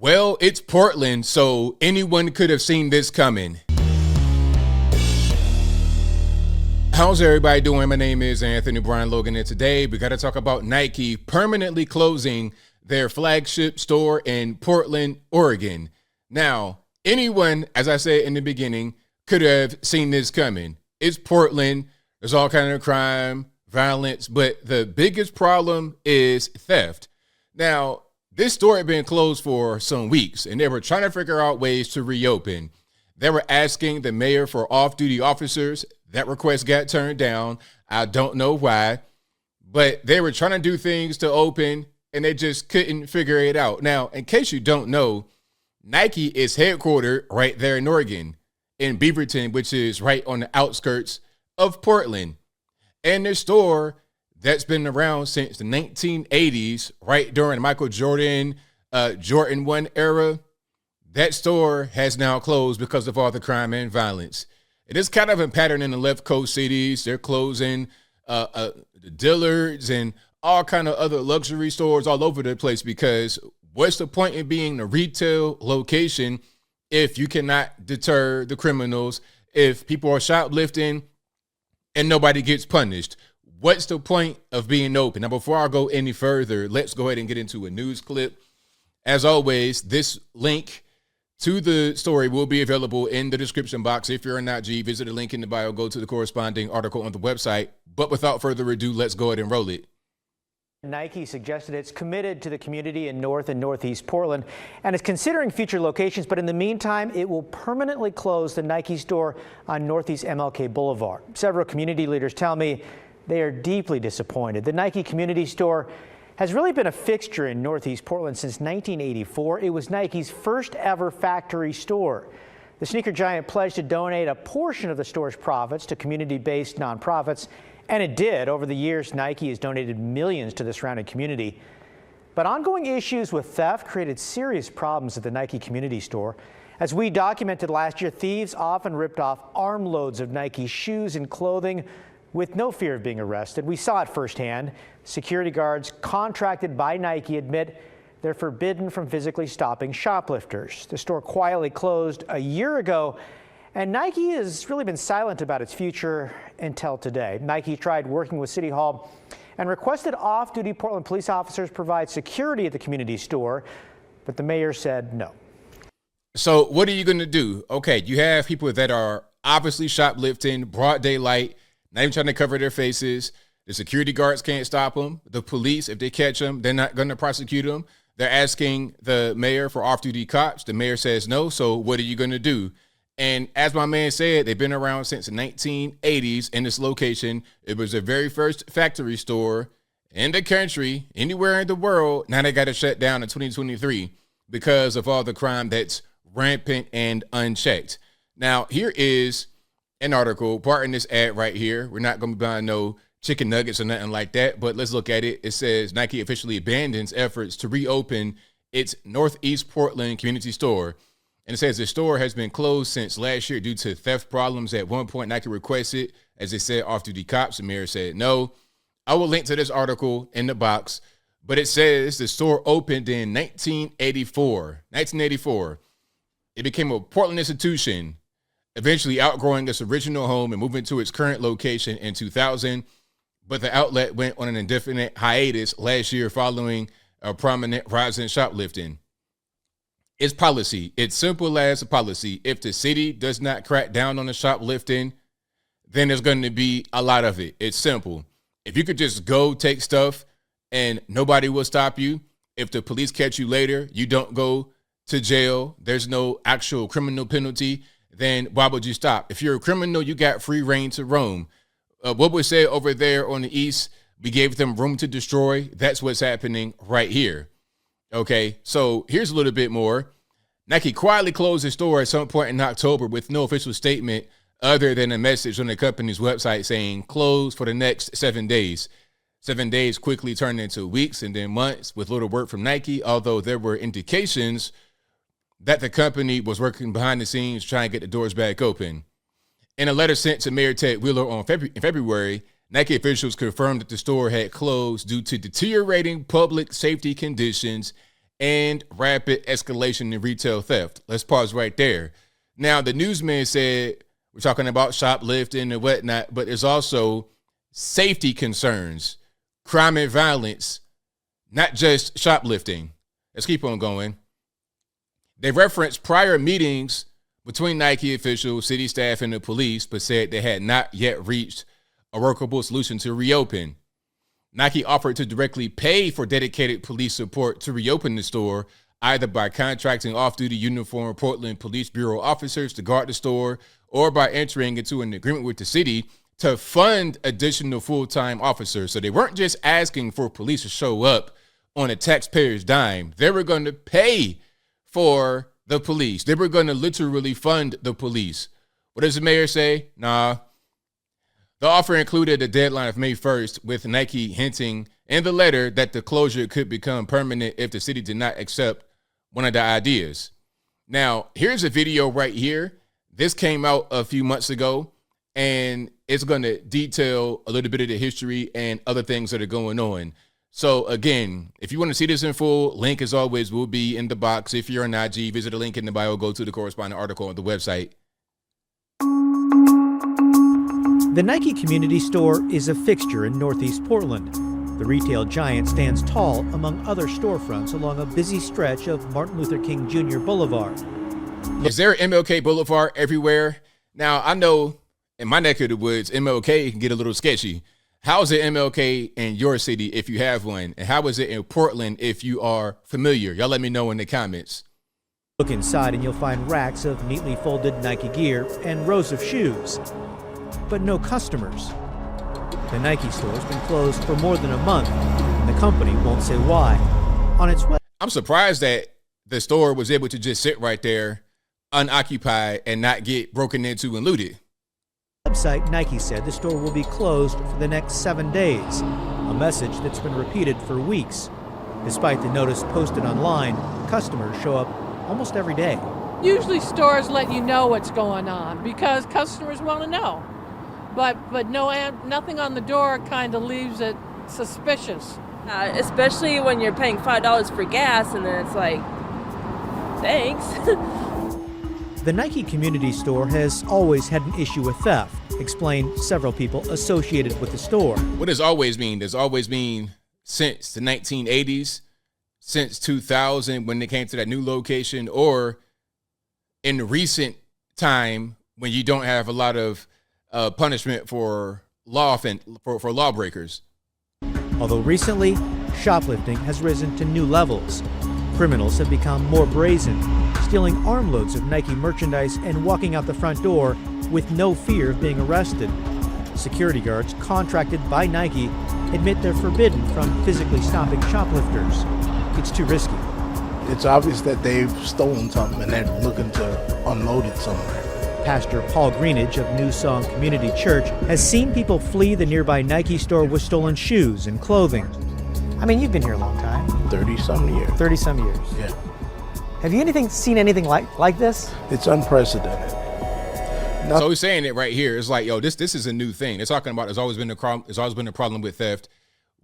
Well, it's Portland, so anyone could have seen this coming. How's everybody doing? My name is Anthony Brian Logan, and today we got to talk about Nike permanently closing their flagship store in Portland, Oregon. Now, anyone, as I said in the beginning, could have seen this coming. It's Portland. There's all kind of crime, violence, but the biggest problem is theft. Now, this store had been closed for some weeks, and they were trying to figure out ways to reopen. They were asking the mayor for off-duty officers. That request got turned down. I don't know why, but they were trying to do things to open, and they just couldn't figure it out. Now, in case you don't know, Nike is headquartered right there in Oregon, in Beaverton, which is right on the outskirts of Portland. And their store that's been around since the 1980s, right during Michael Jordan, Jordan 1 era, that store has now closed because of all the crime and violence. It is kind of a pattern in the left coast cities. They're closing the Dillards and all kind of other luxury stores all over the place, because what's the point in being a retail location if you cannot deter the criminals, if people are shoplifting and nobody gets punished? What's the point of being open? Now, before I go any further, let's go ahead and get into a news clip. As always, this link to the story will be available in the description box. If you're not G, visit the link in the bio, go to the corresponding article on the website. But without further ado, let's go ahead and roll it. Nike suggested it's committed to the community in North and Northeast Portland and is considering future locations, but in the meantime, it will permanently close the Nike store on Northeast MLK Boulevard. Several community leaders tell me they are deeply disappointed. The Nike community store has really been a fixture in Northeast Portland since 1984. It was Nike's first ever factory store. The sneaker giant pledged to donate a portion of the store's profits to community-based nonprofits, and it did. Over the years, Nike has donated millions to the surrounding community. But ongoing issues with theft created serious problems at the Nike community store. As we documented last year, thieves often ripped off armloads of Nike shoes and clothing with no fear of being arrested. We saw it firsthand. Security guards contracted by Nike admit they're forbidden from physically stopping shoplifters. The store quietly closed a year ago, and Nike has really been silent about its future until today. Nike tried working with City Hall and requested off-duty Portland police officers provide security at the community store, but the mayor said no. So what are you going to do? Okay, you have people that are obviously shoplifting, broad daylight, not even trying to cover their faces. The security guards can't stop them. The police, if they catch them, they're not going to prosecute them. They're asking the mayor for off-duty cops. The mayor says no, so what are you going to do? And as my man said, they've been around since the 1980s in this location. It was the very first factory store in the country, anywhere in the world. Now they got to shut down in 2023 because of all the crime that's rampant and unchecked. Now, here is an article, part in this ad right here. We're not going to be buying no chicken nuggets or nothing like that, but let's look at it. It says Nike officially abandons efforts to reopen its Northeast Portland community store. And it says the store has been closed since last year due to theft problems. At one point, Nike requested, as they said, off-duty cops. The mayor said no. I will link to this article in the box, but it says the store opened in 1984. 1984. It became a Portland institution, eventually outgrowing its original home and moving to its current location in 2000. But the outlet went on an indefinite hiatus last year following a prominent rise in shoplifting. It's policy. It's simple as a policy. If the city does not crack down on the shoplifting, then there's going to be a lot of it. It's simple. If you could just go take stuff and nobody will stop you, if the police catch you later, you don't go to jail, there's no actual criminal penalty, then why would you stop? If you're a criminal, you got free reign to roam. What was said over there on the east, we gave them room to destroy. That's what's happening right here. Okay, so here's a little bit more. Nike quietly closed the store at some point in October with no official statement other than a message on the company's website saying closed for the next 7 days. 7 days quickly turned into weeks and then months with little word from Nike, although there were indications that the company was working behind the scenes trying to get the doors back open. In a letter sent to Mayor Ted Wheeler in February, Nike officials confirmed that the store had closed due to deteriorating public safety conditions and rapid escalation in retail theft. Let's pause right there. Now, the newsman said we're talking about shoplifting and whatnot, but there's also safety concerns, crime and violence, not just shoplifting. Let's keep on going. They referenced prior meetings between Nike officials, city staff, and the police, but said they had not yet reached a workable solution to reopen. Nike offered to directly pay for dedicated police support to reopen the store, either by contracting off-duty uniformed Portland Police Bureau officers to guard the store or by entering into an agreement with the city to fund additional full-time officers. So they weren't just asking for police to show up on a taxpayer's dime. They were going to pay for the police. They were going to literally fund the police. What does the mayor say? Nah. The offer included a deadline of May 1st, with Nike hinting in the letter that the closure could become permanent if the city did not accept one of the ideas. Now, here's a video right here. This came out a few months ago, and it's going to detail a little bit of the history and other things that are going on. So, again, if you want to see this in full, link, as always, will be in the box. If you're on IG, visit the link in the bio, go to the corresponding article on the website. The Nike Community Store is a fixture in Northeast Portland. The retail giant stands tall among other storefronts along a busy stretch of Martin Luther King Jr. Boulevard. Is there MLK Boulevard everywhere? Now, I know in my neck of the woods, MLK can get a little sketchy. How is it MLK in your city if you have one? And how is it in Portland if you are familiar? Y'all let me know in the comments. Look inside and you'll find racks of neatly folded Nike gear and rows of shoes, but no customers. The Nike store has been closed for more than a month, and the company won't say why. On its website, I'm surprised that the store was able to just sit right there, unoccupied, and not get broken into and looted. Nike said the store will be closed for the next 7 days, a message that's been repeated for weeks. Despite the notice posted online, customers show up almost every day. Usually stores let you know what's going on because customers want to know. But nothing on the door kind of leaves it suspicious. Especially when you're paying $5 for gas and then it's like, thanks. The Nike Community Store has always had an issue with theft, explained several people associated with the store. What does always mean? Does always mean since the 1980s, since 2000 when they came to that new location, or in recent time when you don't have a lot of punishment for lawbreakers? Although recently, shoplifting has risen to new levels. Criminals have become more brazen, stealing armloads of Nike merchandise and walking out the front door with no fear of being arrested. Security guards contracted by Nike admit they're forbidden from physically stopping shoplifters. It's too risky. It's obvious that they've stolen something and they're looking to unload it somewhere. Pastor Paul Greenidge of New Song Community Church has seen people flee the nearby Nike store with stolen shoes and clothing. I mean, you've been here a long time. 30-some years. 30-some years. Yeah. Have you seen anything like this? It's unprecedented. So he's saying it right here. It's like, yo, this is a new thing. They're talking about there's always been a problem with theft.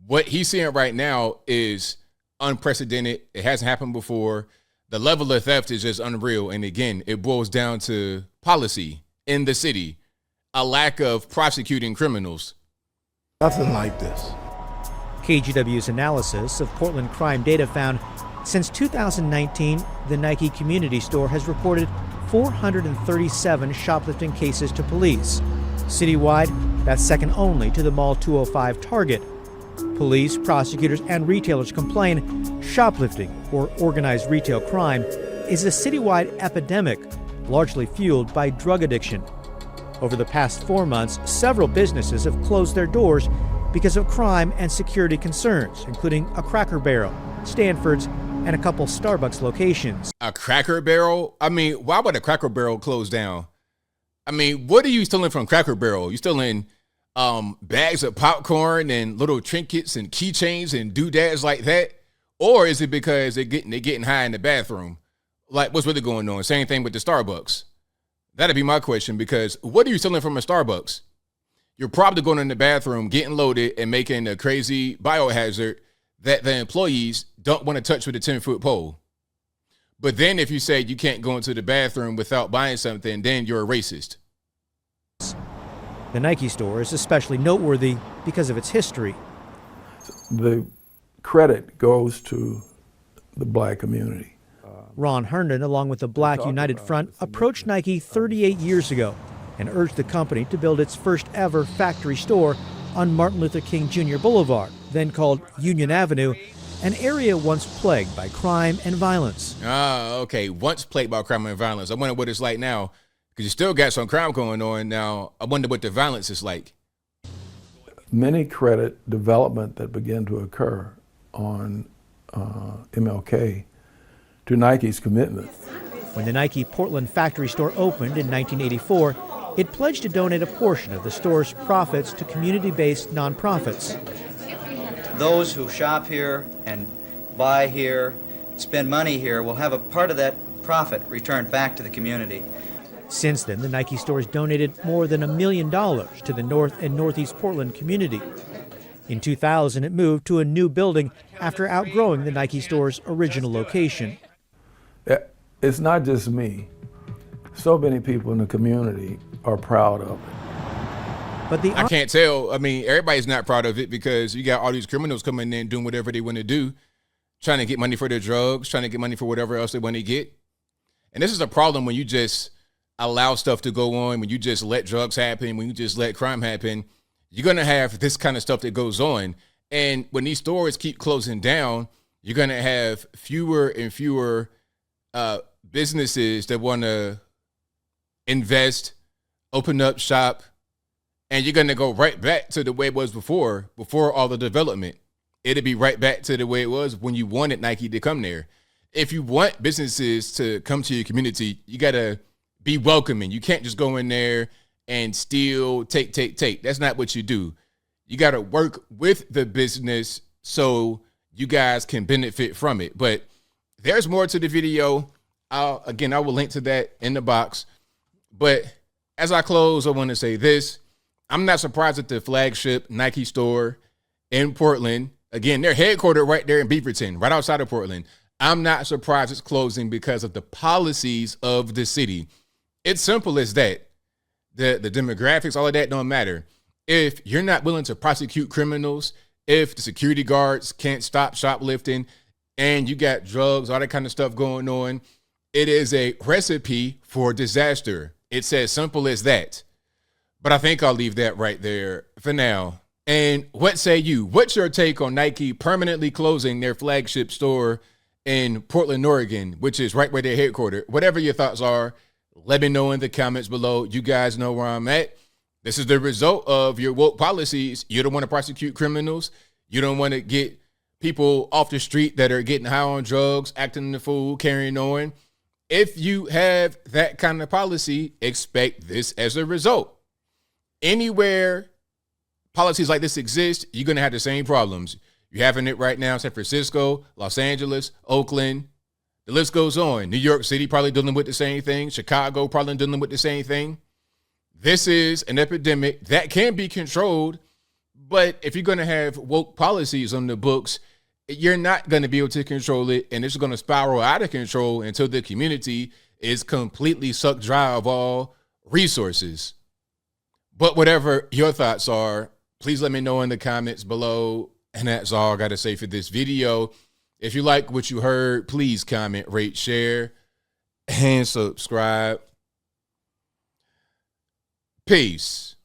What he's seeing right now is unprecedented. It hasn't happened before. The level of theft is just unreal. And again, it boils down to policy in the city, a lack of prosecuting criminals. Nothing like this. KGW's analysis of Portland crime data found since 2019, the Nike Community Store has reported 437 shoplifting cases to police. Citywide, that's second only to the Mall 205 target. Police, prosecutors, and retailers complain shoplifting, or organized retail crime, is a citywide epidemic, largely fueled by drug addiction. Over the past 4 months, several businesses have closed their doors because of crime and security concerns, including a Cracker Barrel, Stanford's, and a couple Starbucks locations. A Cracker Barrel? I mean, why would a Cracker Barrel close down? I mean, what are you stealing from Cracker Barrel? You stealing bags of popcorn and little trinkets and keychains and doodads like that? Or is it because they're getting high in the bathroom? Like, what's really going on? Same thing with the Starbucks. That'd be my question, because what are you stealing from a Starbucks? You're probably going in the bathroom, getting loaded, and making a crazy biohazard that the employees don't want to touch with a 10-foot pole. But then if you say you can't go into the bathroom without buying something, then you're a racist. The Nike store is especially noteworthy because of its history. The credit goes to the black community. Ron Herndon, along with the Black United Front, approached Nike 38 years ago and urged the company to build its first ever factory store on Martin Luther King Jr. Boulevard, then called Union Avenue, an area once plagued by crime and violence. Okay. Once plagued by crime and violence. I wonder what it's like now, because you still got some crime going on now. I wonder what the violence is like. Many credit development that began to occur on MLK to Nike's commitment. When the Nike Portland factory store opened in 1984, it pledged to donate a portion of the store's profits to community-based nonprofits. Those who shop here and buy here, spend money here, will have a part of that profit returned back to the community. Since then, the Nike store has donated more than $1 million to the North and Northeast Portland community. In 2000, it moved to a new building after outgrowing the Nike store's original location. It's not just me. So many people in the community are proud of it. But I can't tell. I mean, everybody's not proud of it because you got all these criminals coming in doing whatever they want to do, trying to get money for their drugs, trying to get money for whatever else they want to get. And this is a problem when you just allow stuff to go on, when you just let drugs happen, when you just let crime happen. You're going to have this kind of stuff that goes on. And when these stores keep closing down, you're going to have fewer and fewer businesses that want to invest, open up shop, and you're going to go right back to the way it was before all the development. It'll be right back to the way it was when you wanted Nike to come there. If you want businesses to come to your community, you got to be welcoming. You can't just go in there and steal, take. That's not what you do. You got to work with the business so you guys can benefit from it. But there's more to the video. I will link to that in the box. But as I close, I want to say this. I'm not surprised at the flagship Nike store in Portland. Again, they're headquartered right there in Beaverton, right outside of Portland. I'm not surprised it's closing because of the policies of the city. It's simple as that. The demographics, all of that don't matter. If you're not willing to prosecute criminals, if the security guards can't stop shoplifting, and you got drugs, all that kind of stuff going on, it is a recipe for disaster. It's as simple as that. But I think I'll leave that right there for now. And what say you? What's your take on Nike permanently closing their flagship store in Portland, Oregon, which is right where they're headquartered? Whatever your thoughts are, let me know in the comments below. You guys know where I'm at. This is the result of your woke policies. You don't want to prosecute criminals. You don't want to get people off the street that are getting high on drugs, acting the fool, carrying on. If you have that kind of policy, expect this as a result. Anywhere policies like this exist, you're going to have the same problems. You're having it right now in San Francisco, Los Angeles, Oakland. The list goes on. New York City probably dealing with the same thing. Chicago probably dealing with the same thing. This is an epidemic that can be controlled, but if you're going to have woke policies on the books, you're not going to be able to control it, and it's going to spiral out of control until the community is completely sucked dry of all resources. But whatever your thoughts are, please let me know in the comments below. And that's all I got to say for this video. If you like what you heard, please comment, rate, share, and subscribe. Peace.